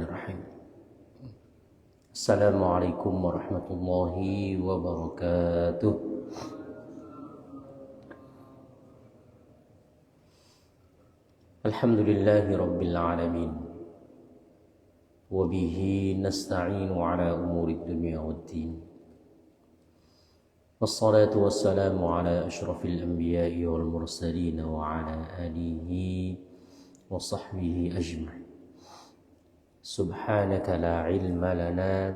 Bismillahirrahmanirrahim. Assalamualaikum warahmatullahi wabarakatuh. Alhamdulillahi rabbil alamin. Wabihi nasta'inu ala umuri dunya waddin. Wassalatu wassalamu ala ashrafil anbiya'i wal mursalin wa ala alihi wa sahbihi ajma'in. Subhanaka la ilma lana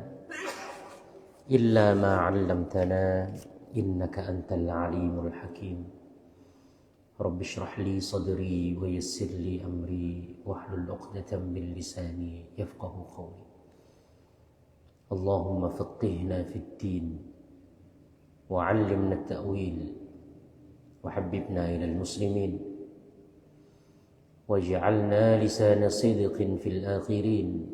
illa ma 'allamtana innaka antal alimul hakim. Rabbi shrah li sadri wa yassir li amri wahlul 'uqdatam min lisani yafqahu qawli. Allahumma faqqihna fid din wa 'allimna at-ta'wil wa habbibna ilal muslimin waj'alna lisana sidqin fil akhirin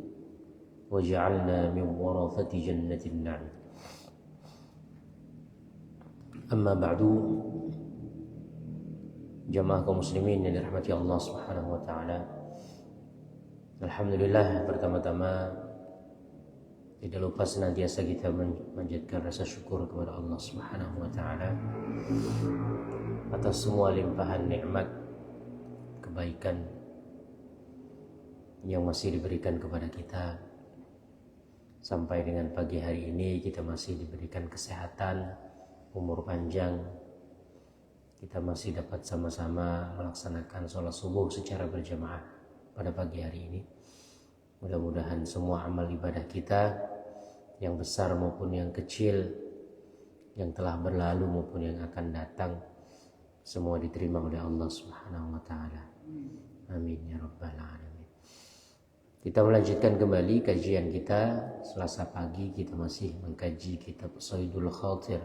waj'alna min warathati jannatin na'im. Amma ba'du, jamaah kaum muslimin yang dirahmati Allah Subhanahu wa taala. Alhamdulillah, pertama-tama tidak lupa senantiasa kita menjadikan rasa syukur kepada Allah Subhanahu wa taala atas semua limpahan nikmat kebaikan yang masih diberikan kepada kita. Sampai dengan pagi hari ini kita masih diberikan kesehatan, umur panjang. Kita masih dapat sama-sama melaksanakan sholat subuh secara berjamaah pada pagi hari ini. Mudah-mudahan semua amal ibadah kita, yang besar maupun yang kecil, yang telah berlalu maupun yang akan datang, semua diterima oleh Allah Subhanahu wa taala. Amin ya rabbal alamin. Kita melanjutkan kembali kajian kita. Selasa pagi kita masih mengkaji kitab Saidul Khatir,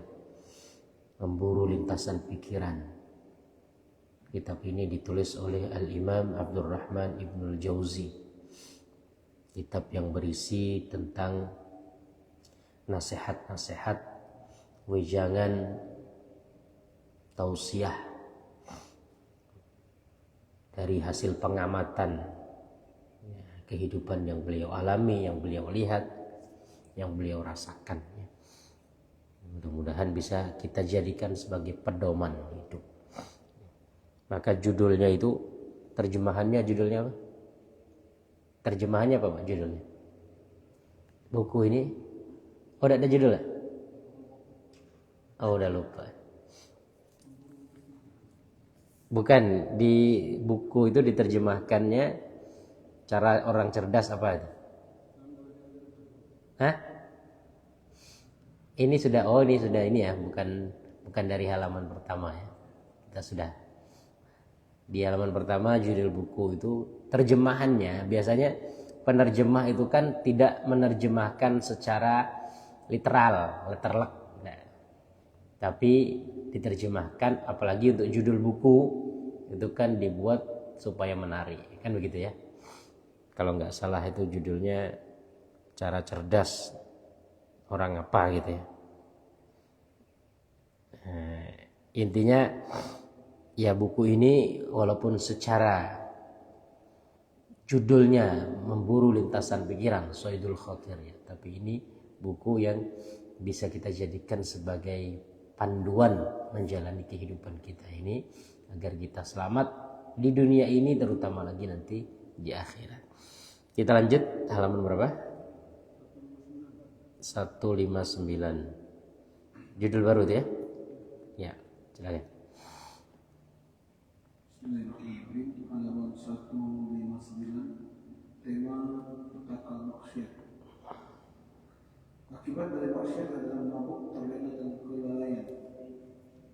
Memburu Lintasan Pikiran. Kitab ini ditulis oleh Al-Imam Abdurrahman Ibnul Jauzi. Kitab yang berisi tentang nasihat-nasihat, wejangan, tausiah dari hasil pengamatan kehidupan yang beliau alami, yang beliau lihat, yang beliau rasakan. Mudah-mudahan bisa kita jadikan sebagai pedoman hidup. Maka judulnya itu, terjemahannya judulnya apa? Terjemahannya apa Pak judulnya? Buku ini, udah ada judulnya? Oh udah lupa. Bukan, di buku itu diterjemahkannya cara orang cerdas apa itu? Hah? Ini sudah ini ya, bukan dari halaman pertama ya. Kita sudah di halaman pertama judul buku itu terjemahannya. Biasanya penerjemah itu kan tidak menerjemahkan secara literal, letterlek. Nah, tapi diterjemahkan, apalagi untuk judul buku itu kan dibuat supaya menarik, kan begitu ya. Kalau nggak salah itu judulnya Cara Cerdas Orang Apa gitu ya. Intinya ya, buku ini walaupun secara judulnya Memburu Lintasan Pikiran, Saidul Khatir ya, tapi ini buku yang bisa kita jadikan sebagai panduan menjalani kehidupan kita ini agar kita selamat di dunia ini, terutama lagi nanti di akhirat. Kita lanjut halaman berapa? 159. Judul baru itu ya? Ya, silakan. Bismillahirrahmanirrahim. Halaman 159. Tema petaka maksiat. Akibat dari maksiat adalah mabuk, terlena dan kelalaian.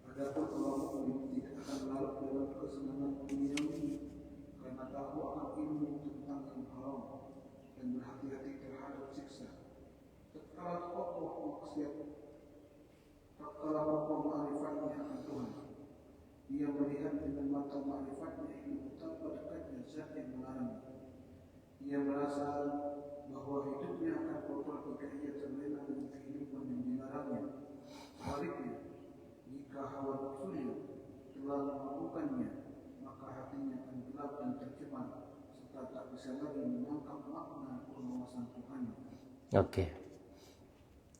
Adapun pemabuk tidak akan larut dalam kesenangan duniawi karena tahu akan ilmu tentang yang haram dan berhati-hati terhadap siksa. Tatkala kokoh maksiat, tatkala kokoh ma'rifatnya akan Tuhan, dia melihat dengan mata ma'rifatnya ilmu tanpa dekatnya zat yang melarang. Ia merasa bahwa hidupnya akan kotor jika ia terlena dengan kehidupan yang dilarangnya. Sebaliknya, jika hawa nafsunya telah memabukkannya, maka hatinya akan gelap dan tercemar serta tak bisa lagi menangkap makna sang Tuhan. Oke.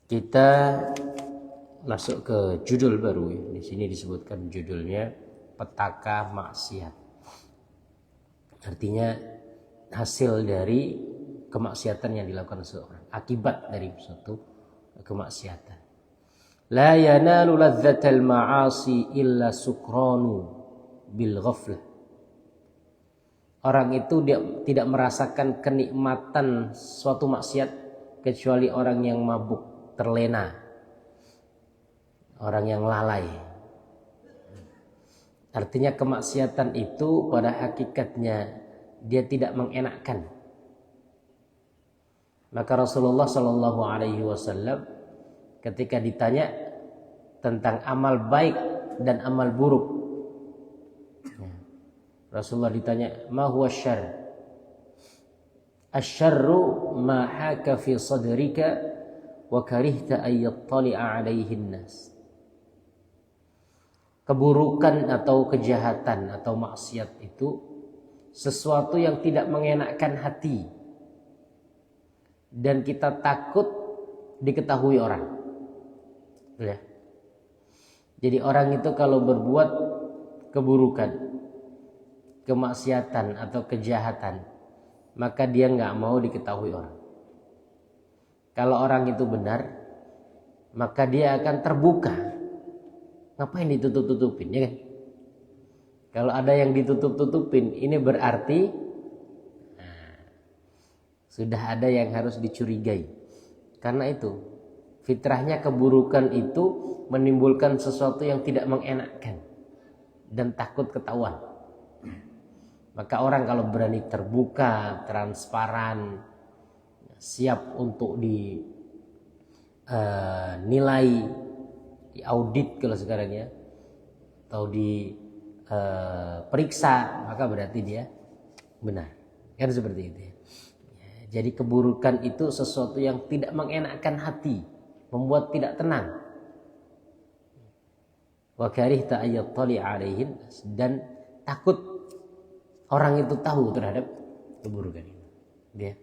Kita masuk ke judul baru ya. Di sini disebutkan judulnya petaka maksiat. Artinya hasil dari kemaksiatan yang dilakukan seseorang, akibat dari suatu kemaksiatan. La yanalu ladzatal ma'asi illa sukranu bil ghaflah. Orang itu dia tidak merasakan kenikmatan suatu maksiat kecuali orang yang mabuk, terlena, orang yang lalai. Artinya kemaksiatan itu pada hakikatnya dia tidak mengenakkan. Maka Rasulullah Shallallahu Alaihi Wasallam ketika ditanya tentang amal baik dan amal buruk, Rasulullah ditanya, ma huwa syarr? Asyarru ma haka fi sadrika wa karihta an yattali'a alaihi nas. Keburukan atau kejahatan atau maksiat itu sesuatu yang tidak mengenakkan hati dan kita takut diketahui orang. Ya. Jadi orang itu kalau berbuat keburukan, kemaksiatan atau kejahatan, maka dia nggak mau diketahui orang. Kalau orang itu benar, maka dia akan terbuka. Ngapain ditutup-tutupin, ya kan? Kalau ada yang ditutup-tutupin, ini berarti sudah ada yang harus dicurigai. Karena itu, fitrahnya keburukan itu menimbulkan sesuatu yang tidak mengenakkan dan takut ketahuan. Maka orang kalau berani terbuka, transparan, siap untuk dinilai, diaudit kalau sekarang ya, atau diperiksa, maka berarti dia benar. Kan seperti itu ya. Jadi keburukan itu sesuatu yang tidak mengenakkan hati, membuat tidak tenang. Wa karihta ayattali alaihin, dan takut orang itu tahu terhadap keburukan itu. Ya.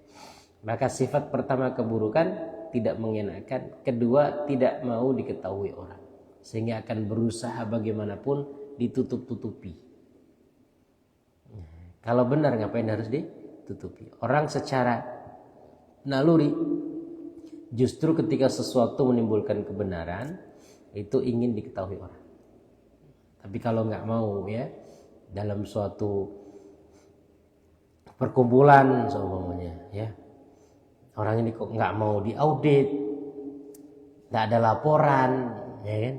Maka sifat pertama keburukan tidak mengenakkan, kedua tidak mau diketahui orang, sehingga akan berusaha bagaimanapun ditutup-tutupi. Kalau benar ngapain harus ditutupi? Orang secara naluri justru ketika sesuatu menimbulkan kebenaran itu ingin diketahui orang. Tapi kalau nggak mau ya, dalam suatu perkumpulan semuanya ya, orang ini kok nggak mau diaudit, nggak ada laporan, ya kan,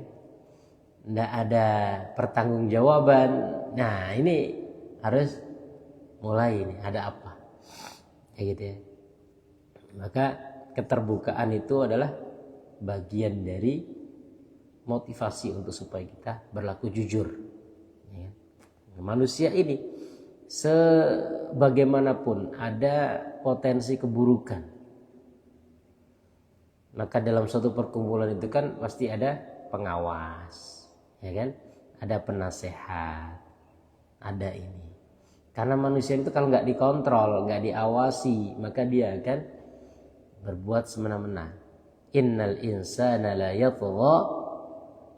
nggak ada pertanggungjawaban. Nah ini harus mulai ini ada apa, kayak gitu ya. Maka keterbukaan itu adalah bagian dari motivasi untuk supaya kita berlaku jujur. Ya. Manusia ini sebagaimanapun ada potensi keburukan. Maka dalam suatu perkumpulan itu kan pasti ada pengawas, ya kan? Ada penasehat, ada ini. Karena manusia itu kalau nggak dikontrol, nggak diawasi, maka dia akan berbuat semena-mena. Innal insana la yatgha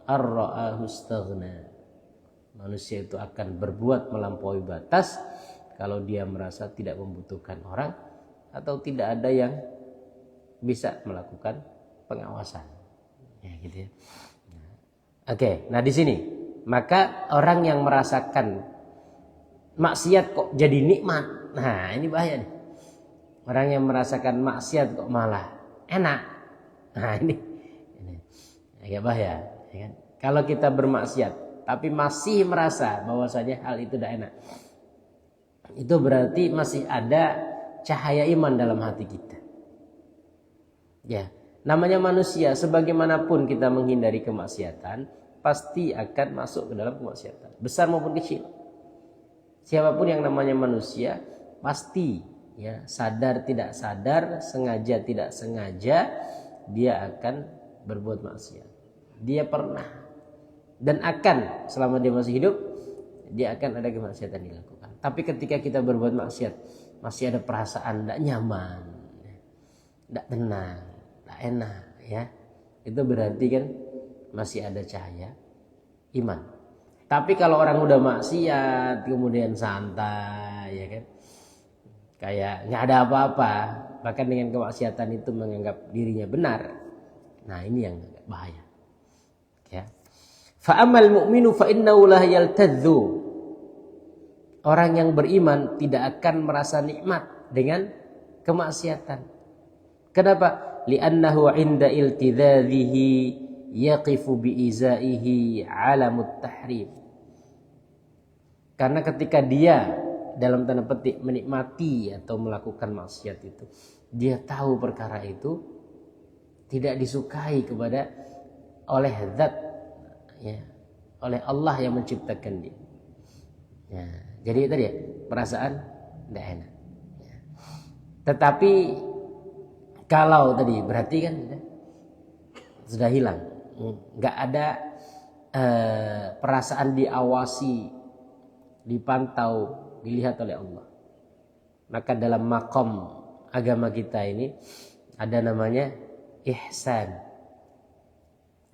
ar-ra'ahu istaghna. Manusia itu akan berbuat melampaui batas kalau dia merasa tidak membutuhkan orang atau tidak ada yang bisa melakukan pengawasan. Ya gitu ya. Oke, nah di sini maka orang yang merasakan maksiat kok jadi nikmat. Nah, ini bahaya nih. Orang yang merasakan maksiat kok malah enak. Nah, ini agak bahaya, ya kan? Kalau kita bermaksiat tapi masih merasa bahwasanya hal itu tidak enak, itu berarti masih ada cahaya iman dalam hati kita. Ya, namanya manusia, sebagaimanapun kita menghindari kemaksiatan, pasti akan masuk ke dalam kemaksiatan, besar maupun kecil. Siapapun yang namanya manusia pasti ya, sadar tidak sadar, sengaja tidak sengaja, dia akan berbuat maksiat. Dia pernah dan akan, selama dia masih hidup, dia akan ada kemaksiatan dilakukan. Tapi ketika kita berbuat maksiat, masih ada perasaan tidak nyaman, tidak tenang, tidak enak, ya. Itu berarti kan masih ada cahaya iman. Tapi kalau orang udah maksiat, kemudian santai, ya kan, kayak nggak ada apa-apa, bahkan dengan kemaksiatan itu menganggap dirinya benar. Nah, ini yang bahaya. Ya. Fa'amal mu'minu fa'innahu la yaltadzu. Orang yang beriman tidak akan merasa nikmat dengan kemaksiatan. Kenapa? Li'annahu 'inda iltidzadzihi yaqifu bi'izaihi 'alamut tahrim. Karena ketika dia dalam tanda petik menikmati atau melakukan maksiat itu, dia tahu perkara itu tidak disukai kepada oleh zat, ya, oleh Allah yang menciptakan dia. Ya, jadi itu dia perasaan tidak enak. Ya. Tetapi kalau tadi berarti kan sudah hilang, nggak ada perasaan diawasi, dipantau, dilihat oleh Allah. Maka dalam makom agama kita ini ada namanya ihsan.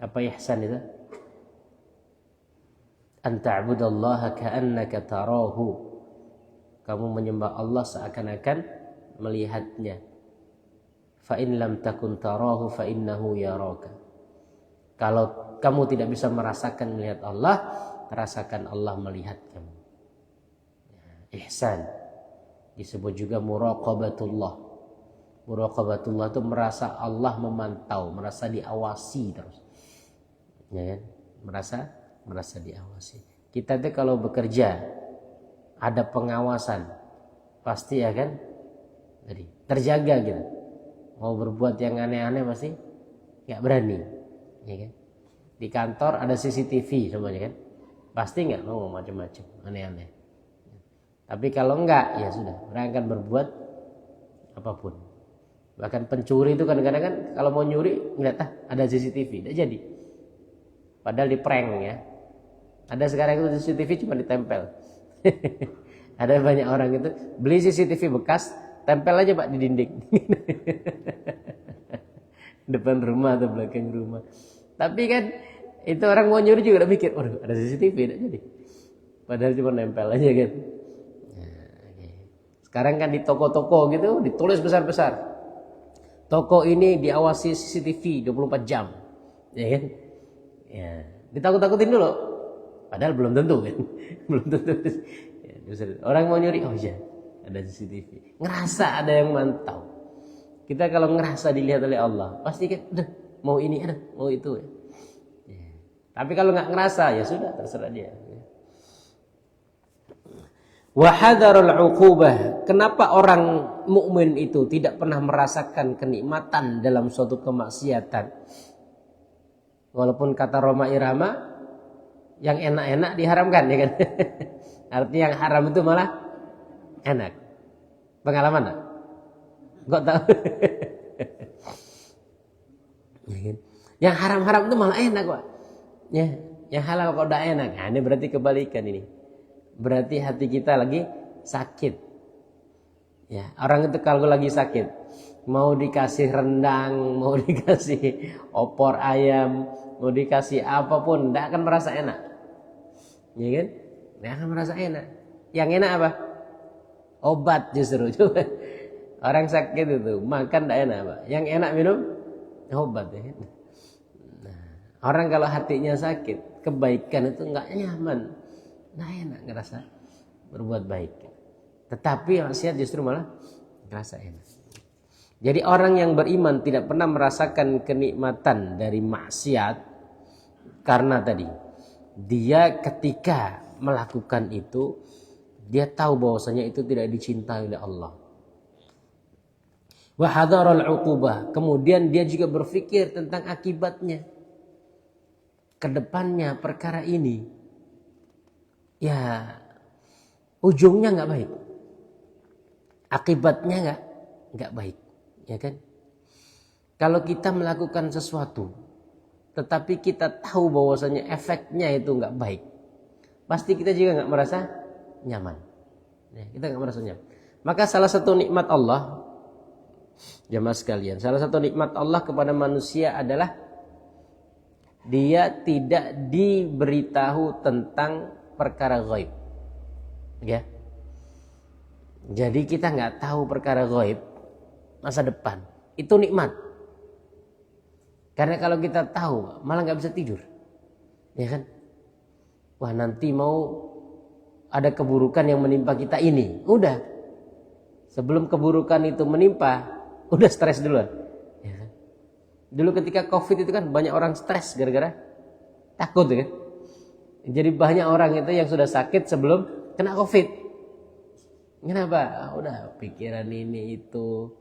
Apa ihsan itu? An ta'budallaha ka'annaka tarahu. Kamu menyembah Allah seakan-akan melihatnya. Fa in lam takun tarahu fa innahu yaraka. Kalau kamu tidak bisa merasakan melihat Allah, rasakan Allah melihat kamu. Ihsan disebut juga muraqabatullah. Muraqabatullah itu merasa Allah memantau, merasa diawasi terus. Ya kan? Merasa diawasi. Kita tuh kalau bekerja ada pengawasan, pasti ya kan? Jadi terjaga gitu. Mau berbuat yang aneh-aneh pasti nggak berani, ya kan? Di kantor ada CCTV semuanya kan? Pasti nggak mau macam-macam aneh-aneh. Tapi kalau enggak, ya sudah, orang akan berbuat apapun. Bahkan pencuri itu kadang-kadang kan kalau mau nyuri ngeliat ada CCTV, tidak jadi. Padahal di prank ya. Ada sekarang itu CCTV cuma ditempel. Ada banyak orang itu beli CCTV bekas, tempel aja Pak di dinding. Depan rumah atau belakang rumah. Tapi kan itu orang mau nyuri juga udah mikir, waduh ada CCTV, tidak jadi. Padahal cuma nempel aja kan. Sekarang kan di toko-toko gitu ditulis besar-besar. Toko ini diawasi CCTV 24 jam. Ya kan? Ya, ditakut-takutin dulu. Padahal belum tentu kan. Belum tentu. Ya, orang mau nyuri, oh iya, ada CCTV. Ngerasa ada yang mantau. Kita kalau ngerasa dilihat oleh Allah, pasti kan mau ini, mau itu. Ya. Tapi kalau nggak ngerasa, ya sudah terserah dia. Wahadarul uqubah. Kenapa orang mukmin itu tidak pernah merasakan kenikmatan dalam suatu kemaksiatan? Walaupun kata Roma Irama, yang enak-enak diharamkan, ya kan? Artinya yang haram itu malah enak. Pengalaman tak? Kok tahu? Yang haram-haram itu malah enak kok. Ya, yang halal kok udah enak. Nah, ini berarti kebalikan ini. Berarti hati kita lagi sakit. Ya, orang itu kalau lagi sakit, mau dikasih rendang, mau dikasih opor ayam, mau dikasih apapun, tidak akan merasa enak. Ya kan? Tidak akan merasa enak. Yang enak apa? Obat justru. Coba. Orang sakit itu makan tidak enak apa? Yang enak minum obat. Ya kan? Nah, orang kalau hatinya sakit, kebaikan itu nggak nyaman. Nah enak ngerasa berbuat baik. Tetapi maksiat justru malah ngerasa enak. Jadi orang yang beriman tidak pernah merasakan kenikmatan dari maksiat. Karena tadi dia ketika melakukan itu, dia tahu bahwasanya itu tidak dicintai oleh Allah. Wa hadaral uqubah. Kemudian dia juga berpikir tentang akibatnya. Kedepannya perkara ini, ya ujungnya nggak baik, akibatnya nggak baik, ya kan? Kalau kita melakukan sesuatu, tetapi kita tahu bahwasanya efeknya itu nggak baik, pasti kita juga nggak merasa nyaman. Ya, kita nggak merasa nyaman. Maka salah satu nikmat Allah Jamaah sekalian, salah satu nikmat Allah kepada manusia adalah dia tidak diberitahu tentang perkara ghaib. Ya. Jadi kita nggak tahu perkara ghaib masa depan. Itu nikmat. Karena kalau kita tahu malah nggak bisa tidur. Ya kan? Wah, nanti mau ada keburukan yang menimpa kita ini. Udah. Sebelum keburukan itu menimpa, udah stres duluan. Ya kan? Dulu ketika Covid itu kan banyak orang stres gara-gara takut ya kan. Jadi banyak orang itu yang sudah sakit sebelum kena Covid. Kenapa? Udah pikiran ini itu,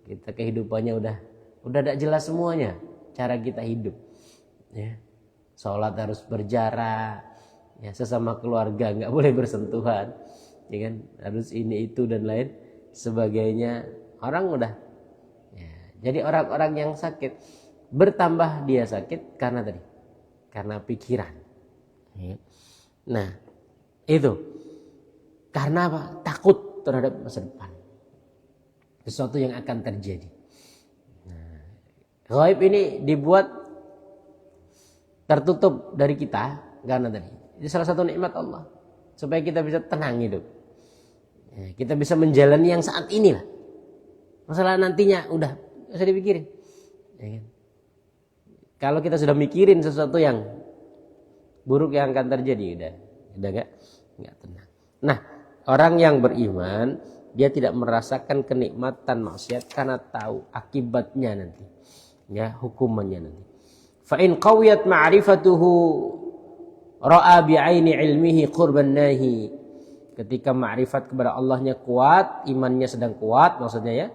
kita kehidupannya udah tidak jelas semuanya. Cara kita hidup, ya. Sholat harus berjarak, ya, sesama keluarga nggak boleh bersentuhan, ya kan? Harus ini itu dan lain sebagainya. Orang udah, ya. Jadi orang-orang yang sakit bertambah dia sakit karena pikiran. Ya. Nah, itu karena apa? Takut terhadap masa depan, sesuatu yang akan terjadi. Nah, ghaib ini dibuat tertutup dari kita karena tadi. Ini salah satu nikmat Allah supaya kita bisa tenang hidup. Ya, kita bisa menjalani yang saat ini lah. Masalah nantinya udah nggak usah dipikirin. Ya kan? Kalau kita sudah mikirin sesuatu yang buruk yang akan terjadi, udah nggak tenang. Nah, orang yang beriman dia tidak merasakan kenikmatan maksiat karena tahu akibatnya nanti, ya, hukumannya nanti. Fa in qawiyat ma'rifatuhu ra'a bi'aini ilmihi qurban nahi. Ketika ma'rifat kepada Allahnya kuat, imannya sedang kuat maksudnya, ya,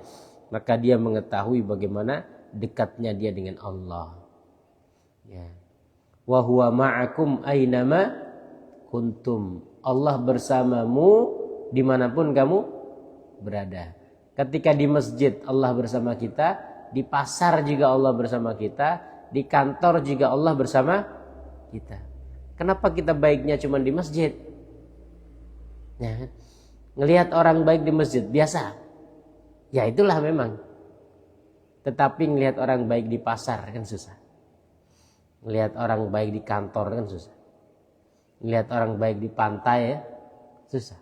maka dia mengetahui bagaimana dekatnya dia dengan Allah. Ya. Wa huwa ma'akum aynama kuntum. Allah bersamamu dimanapun kamu berada. Ketika di masjid Allah bersama kita, di pasar juga Allah bersama kita, di kantor juga Allah bersama kita. Kenapa kita baiknya cuma di masjid? Ya, ngelihat orang baik di masjid biasa. Ya itulah memang. Tetapi ngelihat orang baik di pasar kan susah. Ngelihat orang baik di kantor kan susah. Ngelihat orang baik di pantai, ya, susah.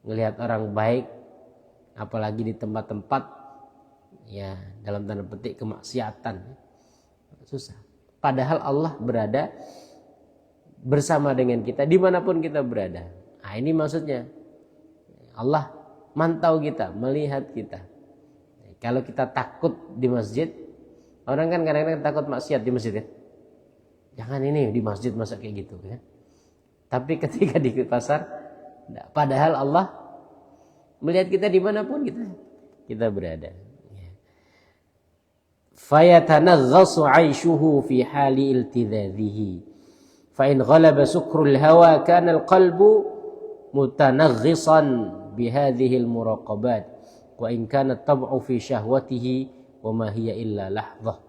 Ngelihat orang baik apalagi di tempat-tempat, ya, dalam tanda petik kemaksiatan, susah. Padahal Allah berada bersama dengan kita dimanapun kita berada. Nah, ini maksudnya Allah mantau kita, melihat kita. Kalau kita takut di masjid, orang kan kadang-kadang takut maksiat di masjid, kan? Jangan ini di masjid masa kayak gitu, kan? Tapi ketika di pasar, padahal Allah melihat kita dimanapun kita berada. Fayatanaghasu 'aishuhu fi hali iltidadhihi. Fa in ghalaba sukrul hawa kana al-qalbu mutanaghisan bihadhihi al-muraqabat wa in kana tab'u fi syahwatihi wa ma hiya illa lahdhah.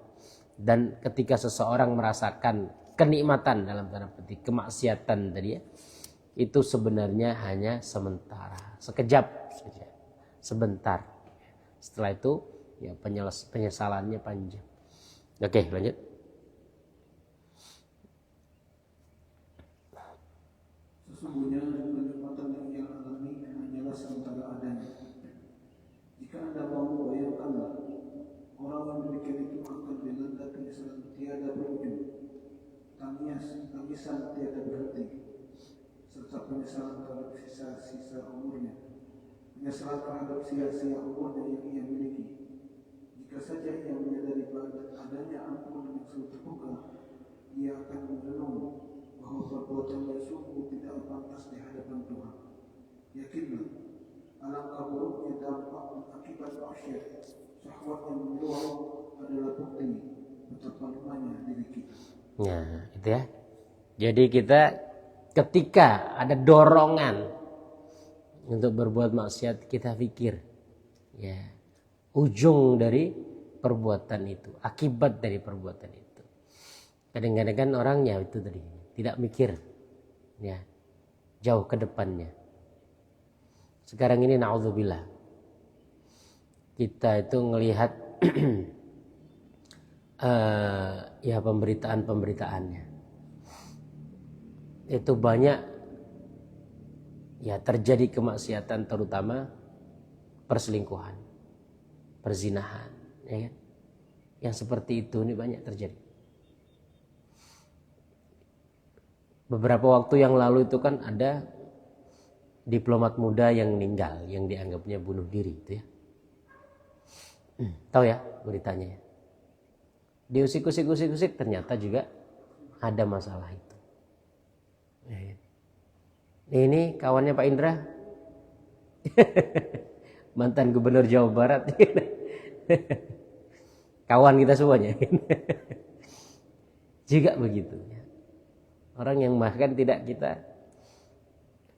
Dan ketika seseorang merasakan kenikmatan dalam tanda petik kemaksiatan tadi, ya, itu sebenarnya hanya sementara, sekejap saja, sebentar. Setelah itu, ya, penyesalannya panjang. Oke, lanjut. Sesungguhnya kenikmatan yang ia alami hanyalah sementara adanya. Jika Anda mau bayangkanlah, orang yang demikian itu akan dilanda penyesalan tiada berujung, tangisan tiada berhenti, serta penyesalan terhadap sisa-sisa umurnya, penyesalan terhadap sia-sia umurnya yang ia miliki. Jika saja ia menyadari adanya ampunan yang selalu terbuka, ia akan merenung bahwa perbuatannya sungguh tidak pantas di hadapan Tuhan. Yakinlah, alangkah buruknya dampak dan akibat maksiat. Syahwat yang meluap adalah bukti betapa lemahnya diri kita. Nah, itu ya. Jadi kita ketika ada dorongan untuk berbuat maksiat, kita pikir, ya, ujung dari perbuatan itu, akibat dari perbuatan itu. Kadang-kadang kan orangnya itu tadi tidak mikir, ya, jauh ke depannya. Sekarang ini naudzubillah, kita itu ngelihat ya pemberitaan-pemberitaannya itu banyak ya terjadi kemaksiatan, terutama perselingkuhan, perzinahan, ya kan? Yang seperti itu ini banyak terjadi. Beberapa waktu yang lalu itu kan ada diplomat muda yang meninggal, yang dianggapnya bunuh diri itu ya. Tahu ya beritanya ya. Diusik-usik ternyata juga ada masalah itu. Ini kawannya Pak Indra, mantan gubernur Jawa Barat. Kawan kita semuanya. Juga begitu. Orang yang bahkan tidak kita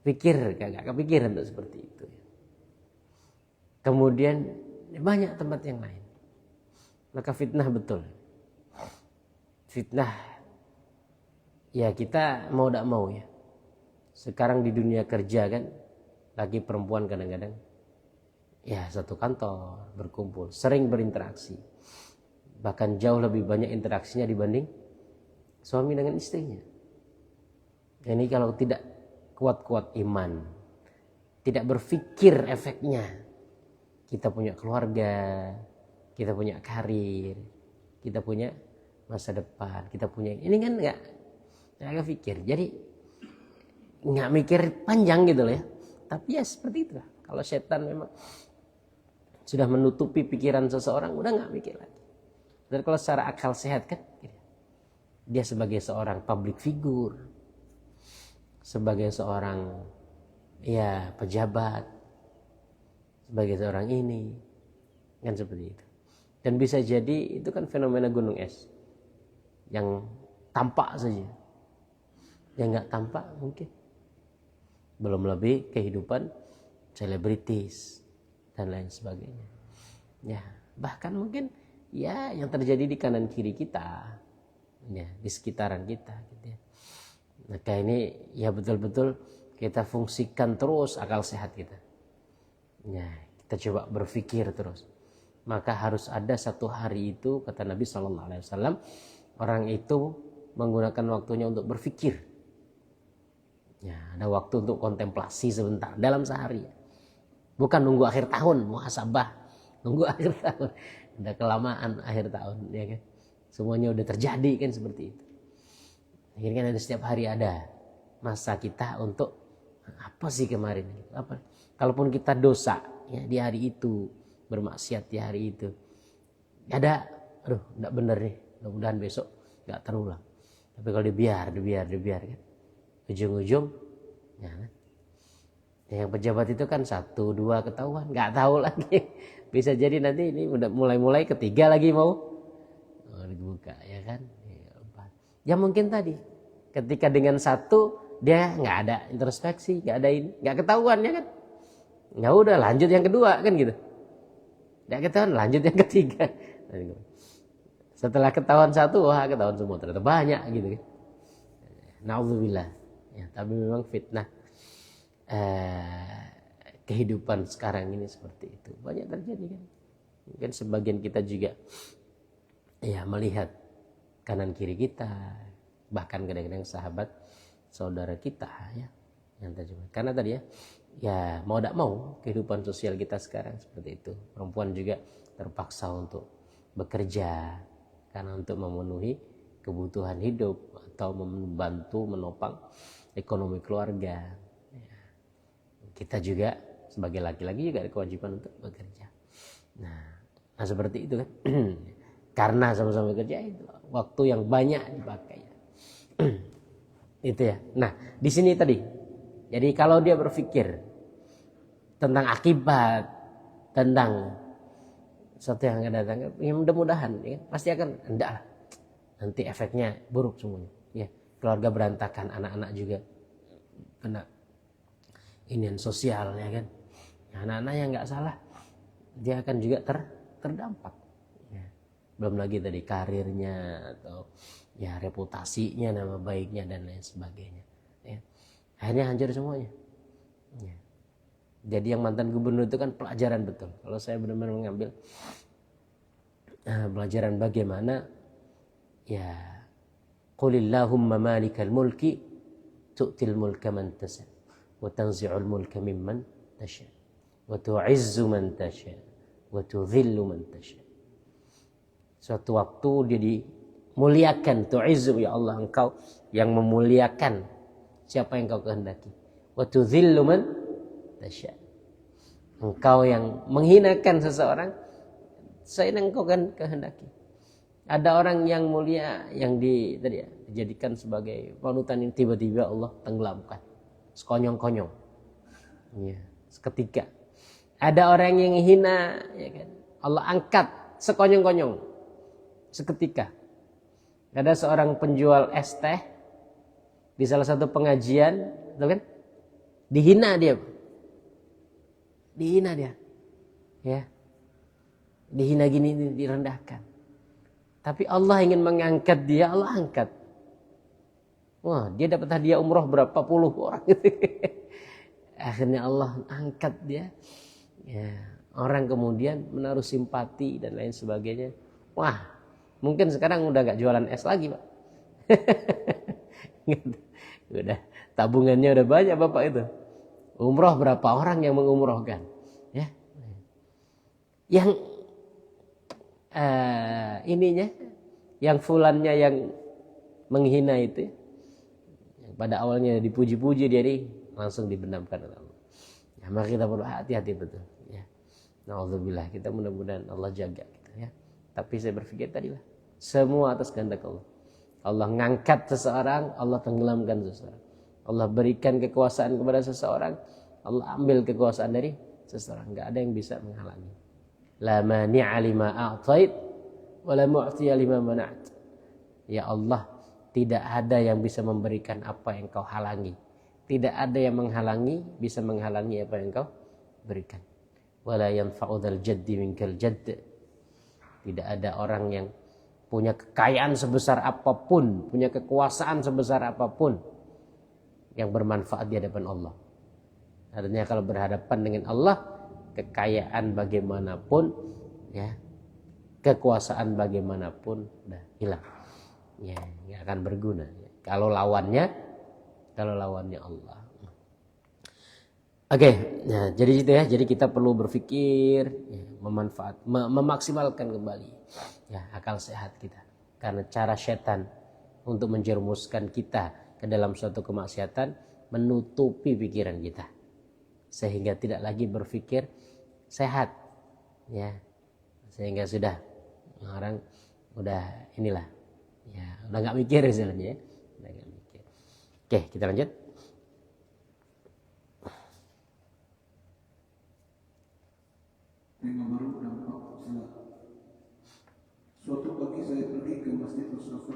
pikir, gak kepikiran untuk seperti itu. Kemudian banyak tempat yang lain. Maka fitnah betul. Fitnah ya kita mau tidak mau ya. Sekarang di dunia kerja kan, laki perempuan kadang-kadang ya satu kantor berkumpul, sering berinteraksi. Bahkan jauh lebih banyak interaksinya dibanding suami dengan istrinya. Ini kalau tidak kuat-kuat iman, tidak berpikir efeknya, kita punya keluarga, kita punya karir, kita punya masa depan, kita punya ini kan nggak pikir. Jadi nggak mikir panjang gitu loh ya. Tapi ya seperti itu lah. Kalau setan memang sudah menutupi pikiran seseorang, udah nggak mikir lagi. Dan kalau secara akal sehat kan, dia sebagai seorang public figure, sebagai seorang ya pejabat, sebagai seorang ini, kan seperti itu. Dan bisa jadi itu kan fenomena gunung es yang tampak saja, yang nggak tampak mungkin. Belum lebih kehidupan selebritis dan lain sebagainya. Ya, bahkan mungkin ya yang terjadi di kanan kiri kita, ya di sekitaran kita, gitu ya. Maka ini ya betul-betul kita fungsikan terus akal sehat kita. Ya, kita coba berpikir terus. Maka harus ada satu hari itu, kata Nabi SAW, orang itu menggunakan waktunya untuk berpikir. Ya, ada waktu untuk kontemplasi sebentar dalam sehari. Bukan nunggu akhir tahun, muhasabah, nunggu akhir tahun. Udah kelamaan akhir tahun, ya kan? Semuanya udah terjadi kan seperti itu. Akhirnya kan ada setiap hari ada masa kita untuk apa sih kemarin? Apa? Kalaupun kita dosa ya di hari itu, bermaksiat di hari itu, ada, aduh, nggak bener nih. Mudah-mudahan besok nggak terulang. Tapi kalau dibiar kan, ujung-ujung, ya kan? Yang pejabat itu kan 1, 2 ketahuan, nggak tahu lagi. Bisa jadi nanti ini udah mulai ketiga lagi mau dibuka, ya kan? Ya mungkin tadi ketika dengan 1 dia nggak ada introspeksi, nggak ada ini, nggak ketahuan, ya kan? Ya udah lanjut yang kedua kan gitu. Nggak ketahuan lanjut yang ketiga. Setelah ketahuan 1, wah ketahuan semua ternyata banyak gitu kan. Na'udzubillah. Ya, tapi memang fitnah kehidupan sekarang ini seperti itu banyak terjadi kan. Mungkin sebagian kita juga ya melihat kanan kiri kita, bahkan kadang-kadang sahabat saudara kita ya yang terjadi. Karena tadi ya mau tidak mau kehidupan sosial kita sekarang seperti itu. Perempuan juga terpaksa untuk bekerja karena untuk memenuhi kebutuhan hidup atau membantu menopang ekonomi keluarga. Kita juga sebagai laki-laki juga ada kewajiban untuk bekerja. Nah seperti itu kan. Karena sama-sama bekerja itu waktu yang banyak dipakai. Itu ya. Nah di sini tadi, jadi kalau dia berpikir tentang akibat, tentang sesuatu yang akan datang, ya mudah-mudahan ya, pasti akan hendak lah. Nanti efeknya buruk semuanya. Ya, keluarga berantakan, anak-anak juga kena inian sosial ya kan. Anak-anak yang nggak salah dia akan juga terdampak. Ya. Belum lagi tadi karirnya atau ya reputasinya, nama baiknya dan lain sebagainya. Ya. Akhirnya hancur semuanya. Ya. Jadi yang mantan gubernur itu kan pelajaran betul. Kalau saya benar-benar mengambil pelajaran bagaimana ya qulillahumma malikal mulki tu'til mulka man tasha wa tanzi'ul mulka mimman tasha wa tu'izzu man tasha wa tudhillu man tasha. Suatu waktu dia dimuliakan, tu'izzu ya Allah, engkau yang memuliakan siapa yang kau kehendaki. Wa tudhillu man tasha. Engkau yang menghinakan seseorang, saya engkau kan kehendaki. Ada orang yang mulia yang dijadikan sebagai panutan, yang tiba-tiba Allah tenggelamkan sekonyong-konyong. Ya, seketika. Ada orang yang hina, ya kan? Allah angkat sekonyong-konyong seketika. Ada seorang penjual es teh di salah satu pengajian, tahu kan? Dihina dia. Ya. Dihina gini, direndahkan. Tapi Allah ingin mengangkat dia, Allah angkat. Wah, dia dapat hadiah umroh berapa puluh orang. Akhirnya Allah angkat dia. Ya, orang kemudian menaruh simpati dan lain sebagainya. Wah, mungkin sekarang udah gak jualan es lagi, Pak. Udah, tabungannya udah banyak Bapak itu. Umroh berapa orang yang mengumrohkan, ya? Yang ininya, yang fulannya yang menghina itu, yang pada awalnya dipuji-puji dia langsung dibenamkan oleh Allah. Ya, maka kita perlu hati-hati betul. Ya, Nauzubillah, kita mudah-mudahan Allah jaga kita, ya. Tapi saya berpikir tadi lah, semua atas kehendak Allah. Allah ngangkat seseorang, Allah tenggelamkan seseorang. Allah berikan kekuasaan kepada seseorang, Allah ambil kekuasaan dari seseorang. Enggak ada yang bisa menghalangi. La mani'a lima a'tait wa la mu'tiya lima mana'at. Ya Allah, tidak ada yang bisa memberikan apa yang kau halangi. Tidak ada yang menghalangi, bisa menghalangi apa yang kau berikan. Wa la yanfa'u dzal jaddi minkal jadd. Tidak ada orang yang punya kekayaan sebesar apapun, punya kekuasaan sebesar apapun yang bermanfaat di hadapan Allah. Artinya kalau berhadapan dengan Allah, kekayaan bagaimanapun, ya, kekuasaan bagaimanapun udah hilang, ya, nggak akan berguna. Kalau lawannya Allah. Oke, nah, jadi itu ya. Jadi kita perlu berpikir, ya, memaksimalkan kembali, ya, akal sehat kita. Karena cara setan untuk menjerumuskan kita ke dalam suatu kemaksiatan, menutupi pikiran kita sehingga tidak lagi berpikir sehat, ya, sehingga sudah orang udah inilah, ya, udah nggak mikir istilahnya, ya. Udah nggak mikir. Oke, kita lanjut. Tema baru dampak uzlah. Suatu pagi saya pergi ke Masjid Mustafa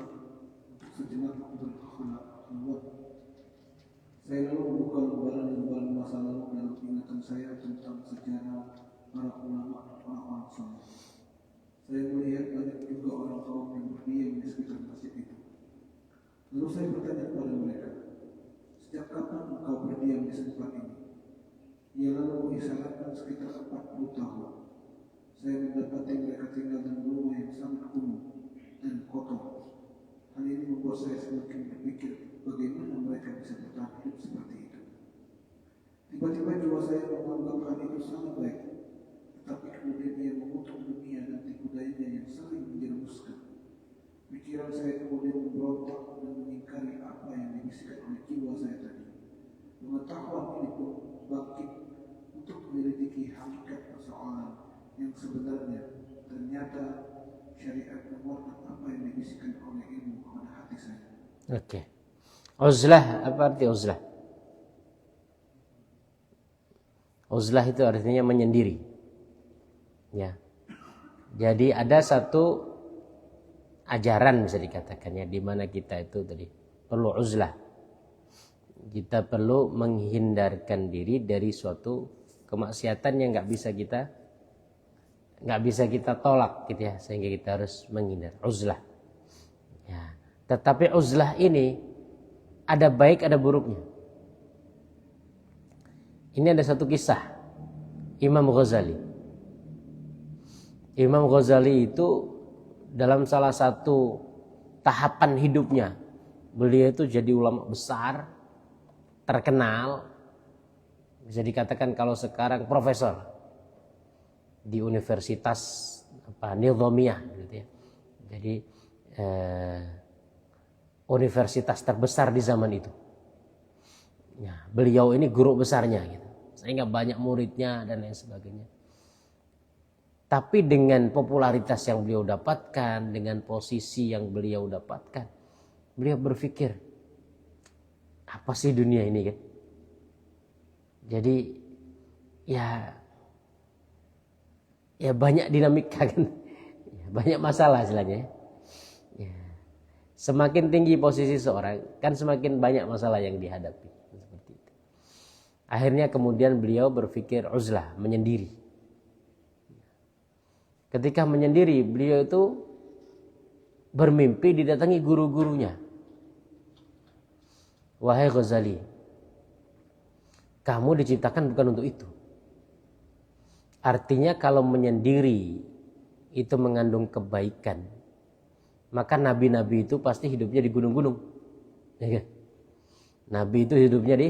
untuk sejenak berakhlak lembut. Saya lalu membuka lembaran-lembaran masa lalu dalam ingatan saya tentang sejarah para ulama dan orang-orang saleh. Saya melihat banyak juga orang awam yang berdiam di sekitar masjid itu. Lalu saya bertanya kepada mereka, sejak kapan engkau berdiam di tempat ini? Ia lalu mengisyaratkan sekitar 40 tahun. Saya mendapati mereka tinggal dalam rumah yang sangat kumuh dan kotor. Hal ini membuat saya semakin berpikir bagaimana mereka bisa bertahan hidup seperti itu. Tiba-tiba jiwa saya menganggap hal itu sangat baik, tetapi kemudian ia mengutuk dunia dan tipu dayanya yang saling menjerumuskan. Pikiran saya kemudian memberontak dan mengingkari apa yang dibisikkan oleh jiwa saya tadi. Pengetahuan ini pun bangkit untuk menyelidiki hakikat persoalan yang sebenarnya. Ternyata syariat memuatkan apa yang dibisikkan oleh ilmu kepada hati saya. Oke. Uzlah, apa arti uzlah? Uzlah itu artinya menyendiri. Ya. Jadi ada satu ajaran bisa dikatakannya di mana kita itu tadi perlu uzlah. Kita perlu menghindarkan diri dari suatu kemaksiatan yang nggak bisa kita tolak gitu ya, sehingga kita harus menghindar. Uzlah. Ya. Tetapi uzlah ini ada baik ada buruknya. Ini ada satu kisah Imam Ghazali. Imam Ghazali itu dalam salah satu tahapan hidupnya, beliau itu jadi ulama besar, terkenal, bisa dikatakan kalau sekarang profesor di universitas Nizamiyah gitu ya. Jadi universitas terbesar di zaman itu. Ya, beliau ini guru besarnya gitu. Sehingga banyak muridnya dan lain sebagainya. Tapi dengan popularitas yang beliau dapatkan, dengan posisi yang beliau dapatkan, beliau berpikir, apa sih dunia ini kan? Jadi ya banyak dinamika kan, banyak masalah istilahnya. Ya. Semakin tinggi posisi seorang, kan semakin banyak masalah yang dihadapi. Seperti itu. Akhirnya kemudian beliau berpikir uzlah, menyendiri. Ketika menyendiri, beliau itu bermimpi didatangi guru-gurunya. Wahai Ghazali, kamu diciptakan bukan untuk itu. Artinya kalau menyendiri itu mengandung kebaikan, maka nabi-nabi itu pasti hidupnya di gunung-gunung. Ya kan? Nabi itu hidupnya di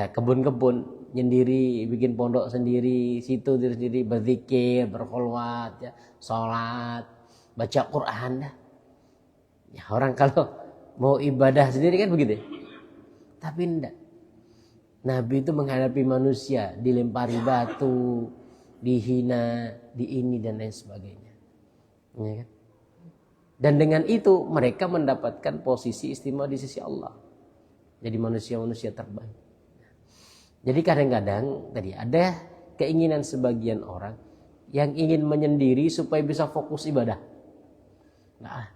kebun-kebun, nyendiri, bikin pondok sendiri, situ sendiri, berzikir, berkholwat, ya, sholat, baca Quran dah. Ya, orang kalau mau ibadah sendiri kan begitu. Tapi enggak. Nabi itu menghadapi manusia, dilempari batu, dihina, diini dan lain sebagainya. Ya kan? Dan dengan itu mereka mendapatkan posisi istimewa di sisi Allah. Jadi manusia-manusia terbaik. Jadi kadang-kadang tadi ada keinginan sebagian orang yang ingin menyendiri supaya bisa fokus ibadah. Nah,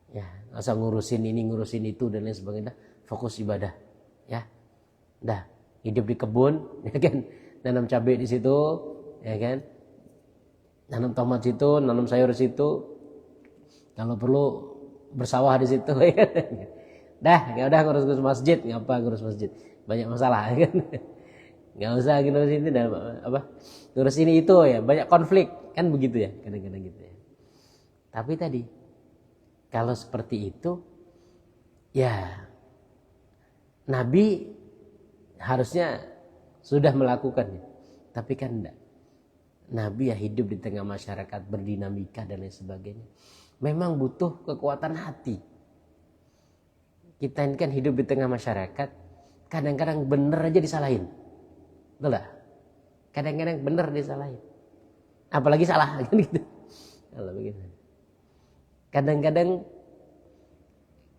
ya, nggak usah ngurusin ini, ngurusin itu dan lain sebagainya. Fokus ibadah, ya. Dah, hidup di kebun, ya kan, nanam cabai di situ, ya kan, nanam tomat situ, nanam sayur di situ, kalau perlu bersawah di situ, ya kan. Dah, ya udah ngurus masjid, ngapa ngurus masjid, banyak masalah, ya kan. Nggak usah ngurus ini dan ngurus ini itu ya, banyak konflik kan begitu ya, kadang-kadang gitu ya. Tapi tadi kalau seperti itu ya Nabi harusnya sudah melakukannya, tapi kan enggak. Nabi ya hidup di tengah masyarakat berdinamika dan lain sebagainya, memang butuh kekuatan hati. Kita ini kan hidup di tengah masyarakat, kadang-kadang bener aja disalahin. Betul lah. Kadang-kadang benar disalahin. Apalagi salah kan gitu. Kalau begitu. Kadang-kadang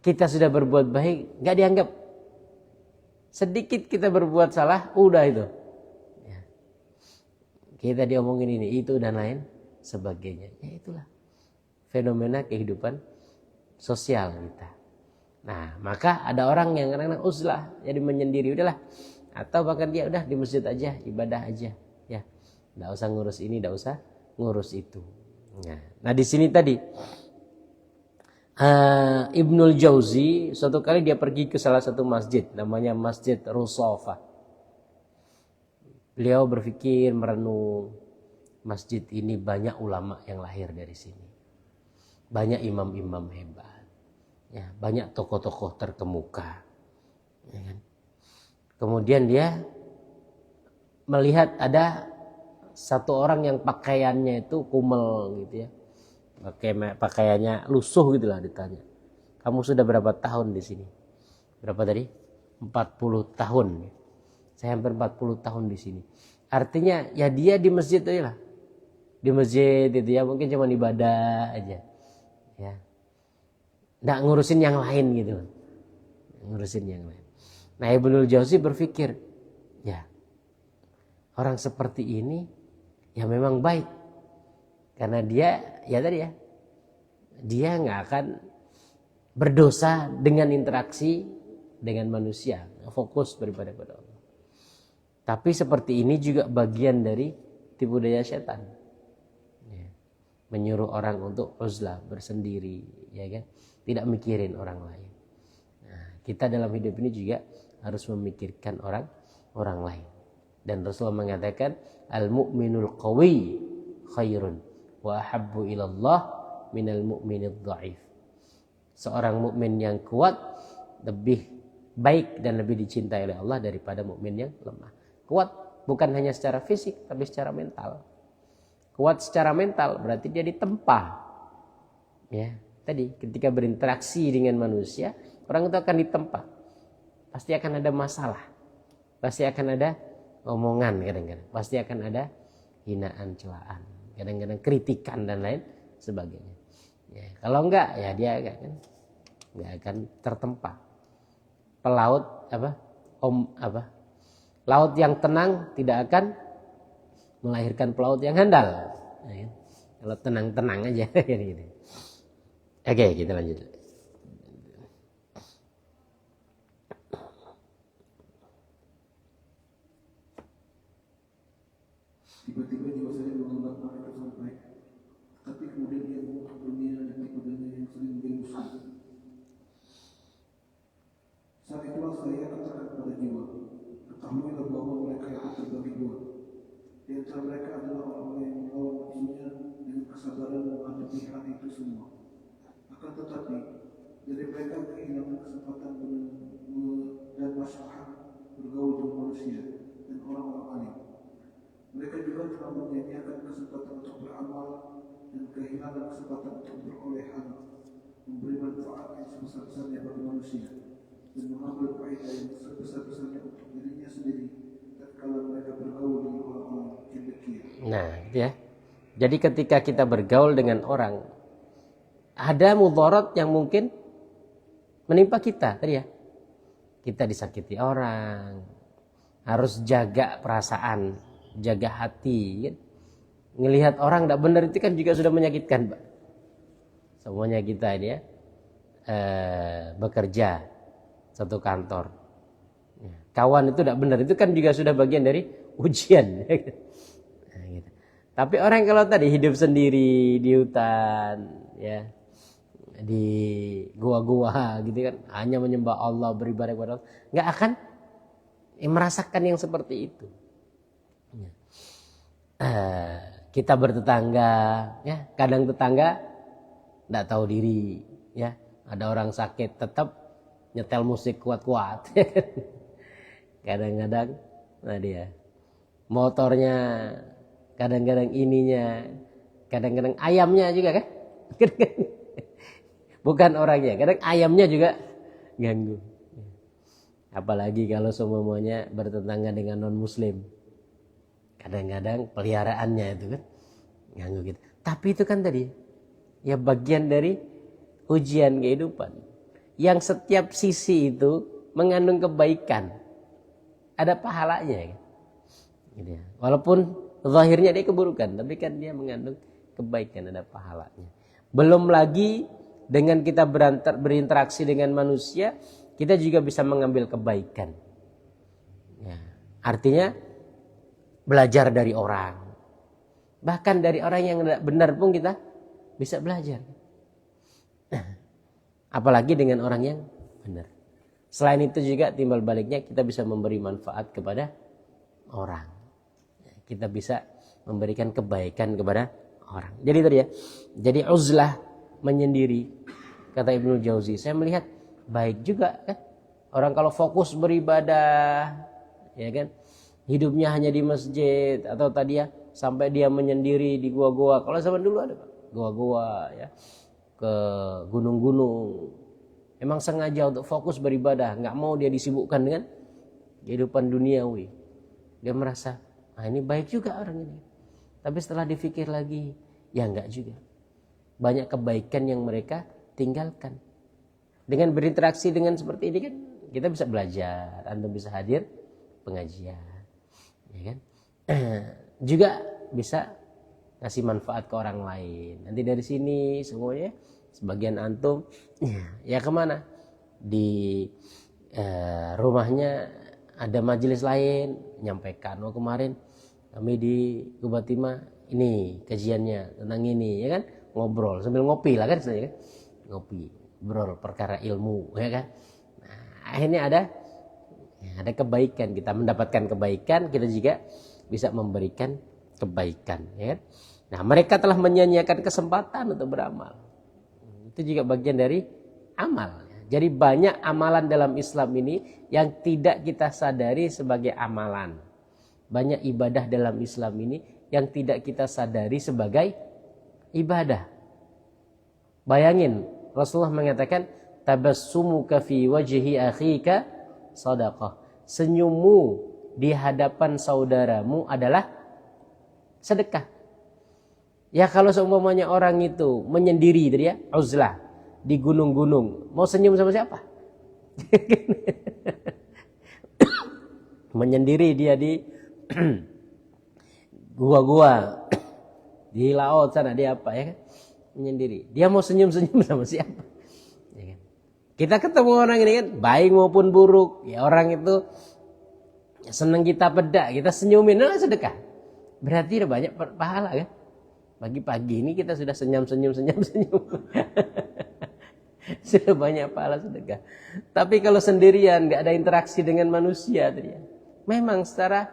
kita sudah berbuat baik, nggak dianggap. Sedikit kita berbuat salah, udah itu. Ya. Kita diomongin ini, itu dan lain sebagainya. Ya itulah fenomena kehidupan sosial kita. Nah, maka ada orang yang kadang-kadang uzlah, jadi menyendiri, udahlah. Atau bahkan dia udah di masjid aja, ibadah aja, ya, nggak usah ngurus ini, nggak usah ngurus itu. Nah di sini tadi Ibnul Jauzi suatu kali dia pergi ke salah satu masjid, namanya Masjid Rusafa. Beliau berpikir merenung, masjid ini banyak ulama yang lahir dari sini, banyak imam-imam hebat, ya, banyak tokoh-tokoh terkemuka, ya kan? Kemudian dia melihat ada satu orang yang pakaiannya itu kumel gitu ya. Pakaiannya lusuh gitulah, ditanya. Kamu sudah berapa tahun di sini? Berapa tadi? 40 tahun. Saya hampir 40 tahun di sini. Artinya ya dia di masjid aja lah. Di masjid itu ya, mungkin cuma ibadah aja. Ya. Nggak ngurusin yang lain gitu. Ngurusin yang lain. Nah Ibnul Jauzi berpikir, ya orang seperti ini ya memang baik, karena dia ya tadi ya, dia nggak akan berdosa dengan interaksi dengan manusia, fokus beribadah kepada Allah. Tapi seperti ini juga bagian dari tipu daya setan, ya. Menyuruh orang untuk uzlah, bersendiri, ya kan, tidak mikirin orang lain. Nah, kita dalam hidup ini juga harus memikirkan orang lain. Dan Rasulullah mengatakan al-mu'minul qawi khairun wa ahabbu ilallah minal mu'minid dhaif. Seorang mukmin yang kuat lebih baik dan lebih dicintai oleh Allah daripada mukmin yang lemah. Kuat bukan hanya secara fisik tapi secara mental. Kuat secara mental berarti dia ditempa. Ya, tadi ketika berinteraksi dengan manusia, orang itu akan ditempa. Pasti akan ada masalah. Pasti akan ada omongan kadang-kadang. Pasti akan ada hinaan, celaan, kadang-kadang kritikan dan lain sebagainya. Ya, kalau enggak ya dia enggak akan tertempa. Pelaut laut yang tenang tidak akan melahirkan pelaut yang handal. Nah, ya. Kalau tenang-tenang aja gitu. Oke, kita lanjut. Tiba-tiba jiwa saya menganggap mereka sampai, tapi kemudian dia mengutuk dunia dan tipu-daya yang sering mengganggu. Saat itulah saya katakan kepada jiwa, ketahuilah bahwa mereka akan terbagi dua. Di antara mereka adalah orang-orang yang melawan nafsunya dengan kesabaran menghadapi hal itu semua. Akan tetapi, dari mereka kehilangan kesempatan dan masyarakat bergaul dengan manusia dan orang-orang alim. Mereka juga telah menyia-nyiakan kesempatan untuk beramal dan kehilangan kesempatan untuk beroleh hal, memberi manfaat yang sebesar-besarnya bagi manusia dan mengambil faedah yang sebesar-besarnya untuk dirinya sendiri tatkala mereka bergaul dengan orang-orang cendekia. Nah, gitu ya. Jadi ketika kita bergaul dengan orang, ada mudarat yang mungkin menimpa kita tadi ya. Kita disakiti orang, harus jaga perasaan, jaga hati, kan? Ngelihat orang tidak benar itu kan juga sudah menyakitkan, Pak. Semuanya kita ini ya bekerja satu kantor. Kawan itu tidak benar itu kan juga sudah bagian dari ujian. Nah, gitu. Tapi orang kalau tadi hidup sendiri di hutan, ya, di gua-gua gitu kan, hanya menyembah Allah, beribadah kepada Allah, nggak akan merasakan yang seperti itu. Kita bertetangga, ya, kadang tetangga tidak tahu diri, ya, ada orang sakit tetap nyetel musik kuat-kuat, kadang-kadang, nah dia, motornya, kadang-kadang ininya, kadang-kadang ayamnya juga kan, bukan orangnya, kadang ayamnya juga ganggu, apalagi kalau semuanya bertetangga dengan non-muslim. Kadang-kadang peliharaannya itu kan ganggu gitu. Tapi itu kan tadi ya bagian dari ujian kehidupan. Yang setiap sisi itu mengandung kebaikan. Ada pahalanya kan. Gitu ya. Walaupun zahirnya dia keburukan, tapi kan dia mengandung kebaikan, ada pahalanya. Belum lagi dengan kita berinteraksi dengan manusia, kita juga bisa mengambil kebaikan. Ya. Artinya belajar dari orang. Bahkan dari orang yang tidak benar pun kita bisa belajar. Apalagi dengan orang yang benar. Selain itu juga timbal baliknya kita bisa memberi manfaat kepada orang. Kita bisa memberikan kebaikan kepada orang. Jadi tadi ya. Jadi uzlah, menyendiri. Kata Ibnu Jauzi, saya melihat baik juga kan. Orang kalau fokus beribadah, ya kan, hidupnya hanya di masjid atau tadi ya sampai dia menyendiri di gua-gua. Kalau zaman dulu ada Pak, gua-gua ya, ke gunung-gunung. Emang sengaja untuk fokus beribadah, nggak mau dia disibukkan dengan kehidupan duniawi. Dia merasa, ini baik juga orang ini. Tapi setelah dipikir lagi, ya enggak juga. Banyak kebaikan yang mereka tinggalkan. Dengan berinteraksi dengan seperti ini kan kita bisa belajar, Anda bisa hadir pengajian. Ya kan? Juga bisa ngasih manfaat ke orang lain. Nanti dari sini semuanya sebagian antum ya kemana? Di rumahnya ada majelis lain, nyampaikan, kemarin kami di Kubatima ini kajiannya tentang ini, ya kan, ngobrol sambil ngopi lah kan, ya kan? Ngopi, ngobrol perkara ilmu, ya kan. Nah, akhirnya ada Ya, ada kebaikan, kita mendapatkan kebaikan, kita juga bisa memberikan kebaikan. Ya. Nah, mereka telah menyia-nyiakan kesempatan untuk beramal. Itu juga bagian dari amal. Jadi banyak amalan dalam Islam ini yang tidak kita sadari sebagai amalan. Banyak ibadah dalam Islam ini yang tidak kita sadari sebagai ibadah. Bayangin, Rasulullah mengatakan, tabassumuka fi wajhi akhika shadaqah. Senyummu di hadapan saudaramu adalah sedekah. Ya kalau seumpamanya orang itu menyendiri tadi ya, uzlah di gunung-gunung, mau senyum sama siapa? Menyendiri dia di gua-gua di laut sana, dia apa ya kan? Menyendiri. Dia mau senyum-senyum sama siapa? Ya kan? Kita ketemu orang ini kan, baik maupun buruk, ya orang itu senang kita bedak, kita senyumin, nah sedekah. Berarti udah banyak pahala kan? Pagi-pagi ini kita sudah senyum-senyum. Sudah banyak pahala sedekah. Tapi kalau sendirian, nggak ada interaksi dengan manusia, dia memang secara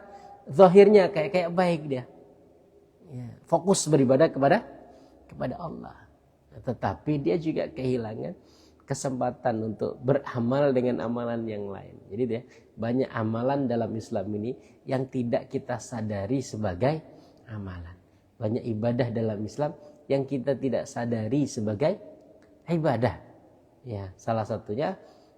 zahirnya kayak baik dia. Ya, fokus beribadah kepada Allah. Tetapi dia juga kehilangan kesempatan untuk beramal dengan amalan yang lain. Jadi dia banyak amalan dalam Islam ini yang tidak kita sadari sebagai amalan. Banyak ibadah dalam Islam yang kita tidak sadari sebagai ibadah. Ya, salah satunya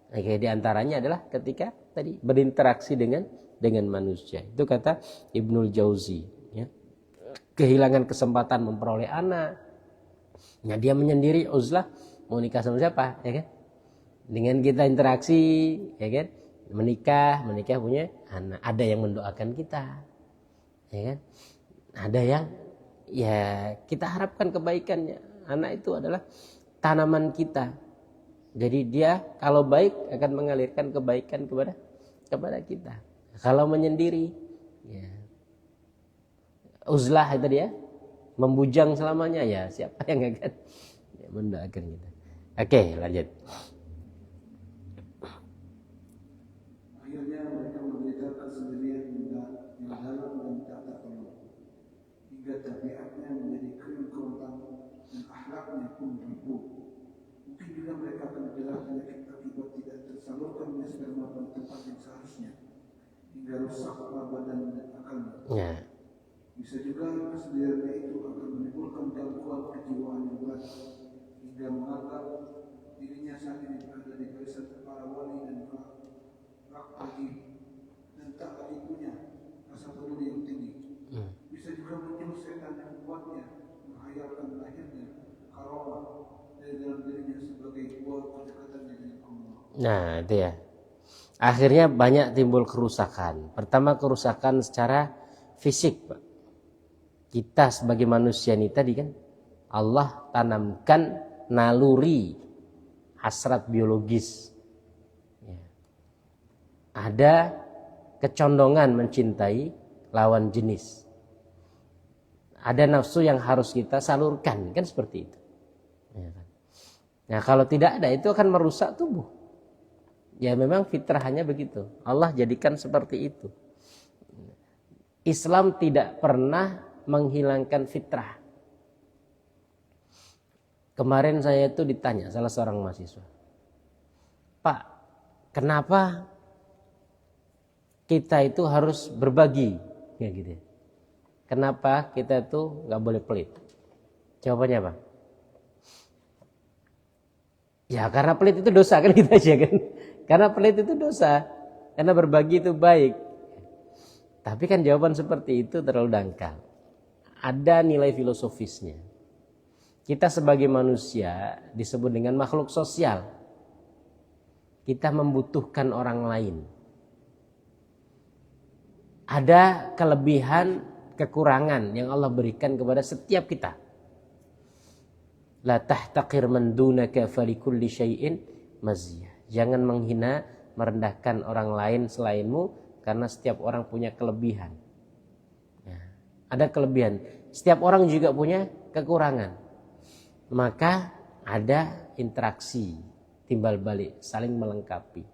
kayak diantaranya adalah ketika tadi berinteraksi dengan manusia. Itu kata Ibnul Jauzi. Ya. Kehilangan kesempatan memperoleh anak. Nah, dia menyendiri uzlah mau nikah sama siapa, ya kan? Dengan kita interaksi, ya kan? Menikah punya anak. Ada yang mendoakan kita, ya kan? Ada yang ya kita harapkan kebaikannya. Anak itu adalah tanaman kita. Jadi dia kalau baik akan mengalirkan kebaikan kepada kita. Kalau menyendiri, ya uzlah itu dia membujang selamanya, ya siapa yang akan mendoakan kita. Oke, lanjut. Akhirnya mereka menderita kesendirian yang dalam dan tak tertolong, hingga tabiatnya menjadi kering kerontang dan akhlaknya pun ribu. Mungkin juga mereka akan menjelaskan penyakit akibat tidak tersalurkannya sperma pada tempat yang seharusnya, hingga rusak badan dan akalnya. Ya. Bisa juga kesendiriannya itu akan menimbulkan gangguan kejiwaan yang berat, hingga menganggap dirinya saat ini berada di barisan para wali dan lagi dan tak lagi punya rasa peduli yang tinggi. Bisa juga muncul setan yang membuatnya menghayalkan lahirnya karamah dari dalam dirinya sebagai buah kedekatannya dengan Allah. Nah, itu ya. Akhirnya banyak timbul kerusakan. Pertama kerusakan secara fisik, Pak. Kita sebagai manusia ini tadi kan Allah tanamkan naluri hasrat biologis. Ya. Ada kecondongan mencintai lawan jenis. Ada nafsu yang harus kita salurkan, kan seperti itu. Ya kan? Nah, kalau tidak ada itu akan merusak tubuh. Ya memang fitrahnya begitu. Allah jadikan seperti itu. Islam tidak pernah menghilangkan fitrah. Kemarin saya itu ditanya salah seorang mahasiswa, Pak, kenapa kita itu harus berbagi? Ya gitu. Kenapa kita itu nggak boleh pelit? Jawabannya apa? Ya karena pelit itu dosa kan kita aja kan. Karena pelit itu dosa. Karena berbagi itu baik. Tapi kan jawaban seperti itu terlalu dangkal. Ada nilai filosofisnya. Kita sebagai manusia disebut dengan makhluk sosial. Kita membutuhkan orang lain. Ada kelebihan, kekurangan yang Allah berikan kepada setiap kita. La tahtaqir man dunaka falikulli syai'in maziyah. Jangan menghina, merendahkan orang lain selainmu karena setiap orang punya kelebihan. Ada kelebihan. Setiap orang juga punya kekurangan. Maka ada interaksi, timbal balik, saling melengkapi.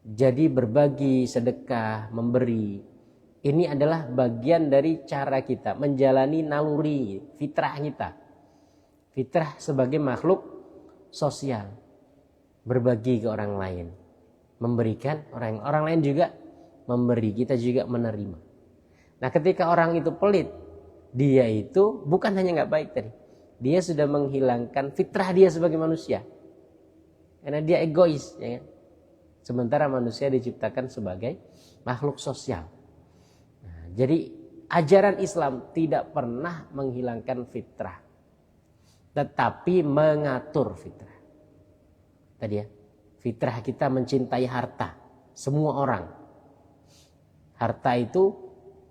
Jadi berbagi, sedekah, memberi, ini adalah bagian dari cara kita menjalani naluri fitrah kita. Fitrah sebagai makhluk sosial, berbagi ke orang lain, memberikan orang lain juga memberi, kita juga menerima. Nah, ketika orang itu pelit, dia itu bukan hanya nggak baik tadi, dia sudah menghilangkan fitrah dia sebagai manusia, karena dia egois, ya kan? Sementara manusia diciptakan sebagai makhluk sosial. Nah, jadi ajaran Islam tidak pernah menghilangkan fitrah, tetapi mengatur fitrah. Tadi ya, fitrah kita mencintai harta, semua orang. Harta itu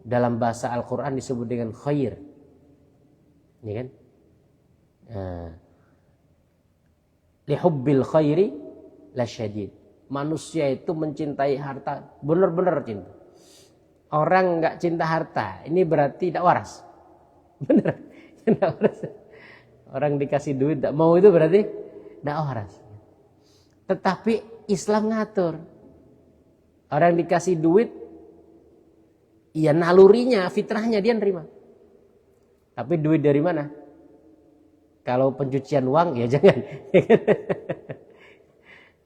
dalam bahasa Al-Quran disebut dengan khair, ya kan? Lihubbil khairi lasyadid. Manusia itu mencintai harta, benar-benar cinta. Orang nggak cinta harta, ini berarti tidak waras. Benar, tidak waras. Orang dikasih duit tidak mau, itu berarti tidak waras. Tetapi Islam ngatur. Orang dikasih duit, ya nalurinya, fitrahnya dia nerima. Tapi duit dari mana? Kalau pencucian uang, ya jangan.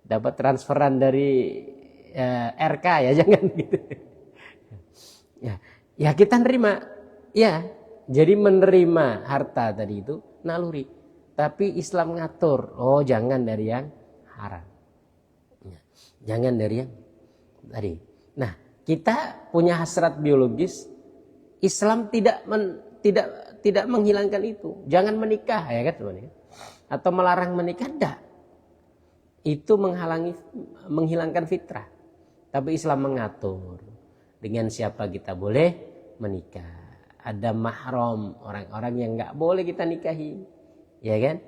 Dapat transferan dari RK, ya jangan gitu. Ya kita nerima. Ya, jadi menerima harta tadi itu naluri. Tapi Islam ngatur. Oh, jangan dari yang haram. Ya, jangan dari yang tadi. Nah, kita punya hasrat biologis. Islam tidak menghilangkan itu. Jangan menikah, ya kan teman-teman? Atau melarang menikah, tidak. Itu menghilangkan fitrah. Tapi Islam mengatur dengan siapa kita boleh menikah. Ada mahram, orang-orang yang nggak boleh kita nikahi, ya kan?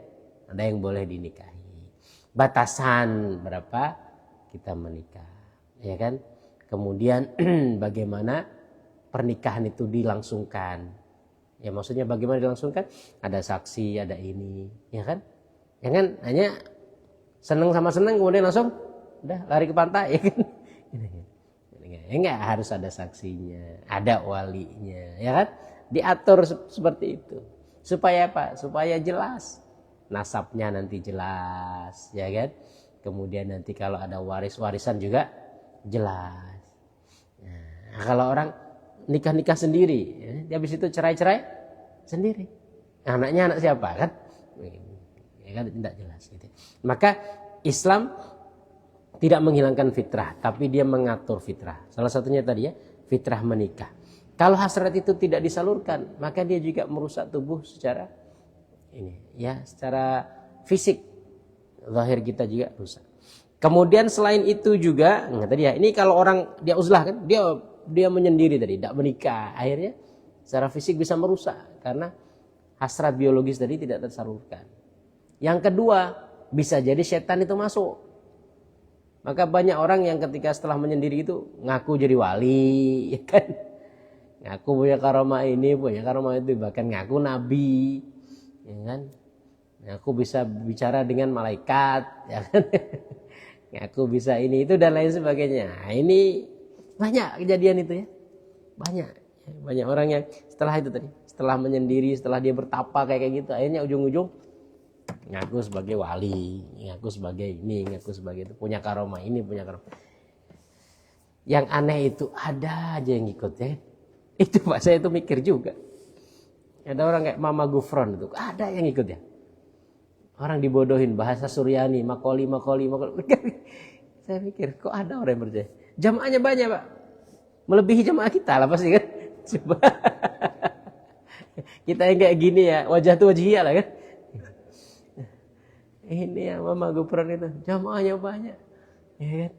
Ada yang boleh dinikahi. Batasan berapa kita menikah, ya kan? Kemudian bagaimana pernikahan itu dilangsungkan? Ya maksudnya bagaimana dilangsungkan? Ada saksi, ada ini, ya kan? Jangan hanya seneng sama seneng kemudian langsung udah lari ke pantai, ya kan? Ya enggak, harus ada saksinya, ada walinya, ya kan? Diatur seperti itu. Supaya apa? Supaya jelas. Nasabnya nanti jelas, ya kan? Kemudian nanti kalau ada waris-warisan juga jelas. Nah, kalau orang nikah-nikah sendiri, ya, habis itu cerai-cerai sendiri. Anaknya anak siapa kan? Ya kan tidak jelas gitu. Maka Islam tidak menghilangkan fitrah, tapi dia mengatur fitrah. Salah satunya tadi ya, fitrah menikah. Kalau hasrat itu tidak disalurkan, maka dia juga merusak tubuh secara ini, ya, secara fisik. Zahir kita juga rusak. Kemudian selain itu juga, nah tadi ya, ini kalau orang dia uzlah kan, dia menyendiri tadi, tidak menikah, akhirnya secara fisik bisa merusak karena hasrat biologis tadi tidak tersalurkan. Yang kedua, bisa jadi setan itu masuk. Maka banyak orang yang ketika setelah menyendiri itu ngaku jadi wali, ya kan? Ngaku punya karomah ini, punya karomah itu, bahkan ngaku nabi, ya kan? Ngaku bisa bicara dengan malaikat, ya kan? Ngaku bisa ini itu dan lain sebagainya. Nah, ini banyak kejadian itu ya, banyak orang yang setelah itu tadi, setelah menyendiri, setelah dia bertapa kayak gitu, akhirnya ujung-ujung ngaku sebagai wali, ngaku sebagai ini, ngaku sebagai itu, punya karomah ini, punya karomah. Yang aneh itu ada aja yang ikut ya. Itu Pak, saya itu mikir juga. Ada orang kayak Mama Gufron itu, ada yang ikut ya. Orang dibodohin bahasa Suryani, makoli. Saya mikir, kok ada orang yang percaya? Jamaahnya banyak Pak, melebihi jamaah kita lah pasti kan. Coba kita yang kayak gini ya, wajah tuh wajihia lah kan. Ini ya Mama Gufron itu, jamaahnya banyak, ya kan?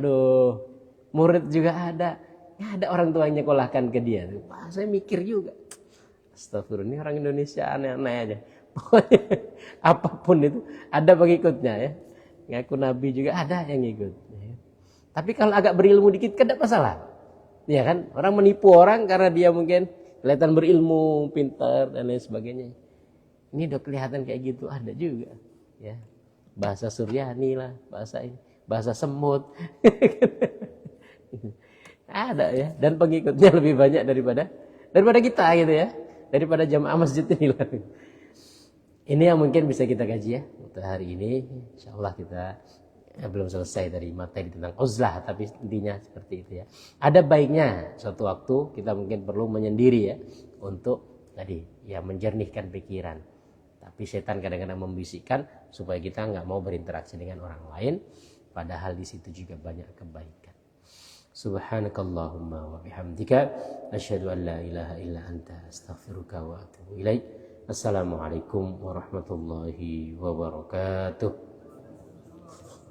Aduh, murid juga ada. Ya, ada orang tua yang nyekolahkan ke dia. Wah, saya mikir juga. Astagfirullah, ini orang Indonesia aneh-aneh aja. Pokoknya apapun itu ada pengikutnya ya. Ngaku nabi juga ada yang ikut. Ya. Tapi kalau agak berilmu dikit kan tidak masalah. Ya kan? Orang menipu orang karena dia mungkin kelihatan berilmu, pintar dan lain sebagainya. Ini udah kelihatan kayak gitu ada juga. Ya. Bahasa Suryani lah, bahasa ini. bahasa semut. Ada ya, dan pengikutnya lebih banyak daripada kita gitu ya, daripada jamaah masjid ini lah. Ini yang mungkin bisa kita kaji ya untuk hari ini. Insyaallah kita belum selesai dari materi tentang uzlah, tapi intinya seperti itu ya. Ada baiknya suatu waktu kita mungkin perlu menyendiri ya untuk tadi ya menjernihkan pikiran. Tapi setan kadang-kadang membisikkan supaya kita nggak mau berinteraksi dengan orang lain, padahal di situ juga banyak kebaikan. Subhanakallahumma wa bihamdika asyhadu an la ilaha illa anta astaghfiruka wa atubu ilaik. Assalamualaikum warahmatullahi wabarakatuh.